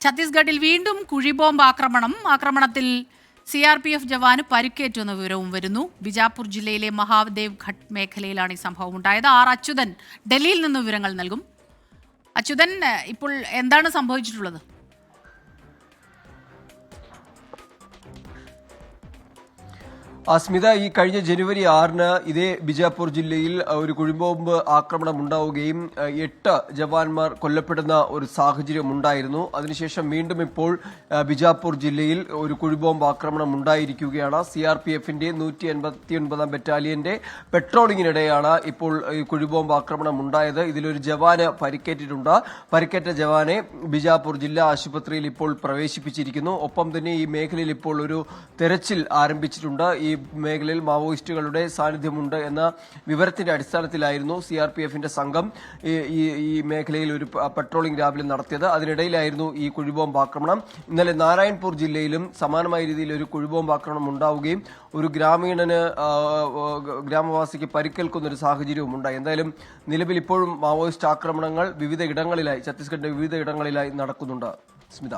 ഛത്തീസ്ഗഡിൽ വീണ്ടും കുഴിബോംബ് ആക്രമണത്തിൽ CRPF ജവാന് പരിക്കേറ്റുന്ന വിവരവും വരുന്നു. ബിജാപൂർ ജില്ലയിലെ മഹാദേവ് ഘട്ട് മേഖലയിലാണ് ഈ സംഭവം ഉണ്ടായത്. അച്യുതൻ ഡൽഹിയിൽ നിന്ന് വിവരങ്ങൾ നൽകും. അച്യുതൻ, ഇപ്പോൾ എന്താണ് സംഭവിച്ചിട്ടുള്ളത്? സ്മിത, ഈ കഴിഞ്ഞ ജനുവരി 6-ന് ഇതേ ബിജാപൂർ ജില്ലയിൽ ഒരു കുഴിബോംബ് ആക്രമണം ഉണ്ടാവുകയും 8 ജവാന്മാർ കൊല്ലപ്പെടുന്ന ഒരു സാഹചര്യം ഉണ്ടായിരുന്നു. അതിനുശേഷം വീണ്ടും ഇപ്പോൾ ബിജാപൂർ ജില്ലയിൽ ഒരു കുഴിബോംബ് ആക്രമണം ഉണ്ടായിരിക്കുകയാണ്. CRPFന്റെ 189-ാം ബറ്റാലിയന്റെ പെട്രോളിങ്ങിനിടെയാണ് ഇപ്പോൾ ഈ കുഴിബോംബ് ആക്രമണം ഉണ്ടായത്. ഇതിലൊരു ജവാന് പരിക്കേറ്റിട്ടുണ്ട്. പരിക്കേറ്റ ജവാനെ ബിജാപൂർ ജില്ലാ ആശുപത്രിയിൽ ഇപ്പോൾ പ്രവേശിപ്പിച്ചിരിക്കുന്നു. ഒപ്പം തന്നെ ഈ മേഖലയിൽ ഇപ്പോൾ ഒരു തെരച്ചിൽ ആരംഭിച്ചിട്ടുണ്ട്. ഈ മേഖലയിൽ മാവോയിസ്റ്റുകളുടെ സാന്നിധ്യമുണ്ട് എന്ന വിവരത്തിന്റെ അടിസ്ഥാനത്തിലായിരുന്നു CRPFന്റെ സംഘം ഈ മേഖലയിൽ ഒരു പട്രോളിംഗ് രാവിലെ നടത്തിയത്. അതിനിടയിലായിരുന്നു ഈ കുഴിബോംബ് ആക്രമണം. ഇന്നലെ നാരായൺപൂർ ജില്ലയിലും സമാനമായ രീതിയിൽ ഒരു കുഴിബോംബ് ആക്രമണം ഉണ്ടാവുകയും ഒരു ഗ്രാമവാസിക്ക് പരിക്കേൽക്കുന്ന ഒരു സാഹചര്യവും ഉണ്ടായി. എന്തായാലും നിലവിൽ ഇപ്പോഴും മാവോയിസ്റ്റ് ആക്രമണങ്ങൾ ഛത്തീസ്ഗഡിന്റെ വിവിധ ഇടങ്ങളിലായി നടക്കുന്നുണ്ട്. സ്മിത.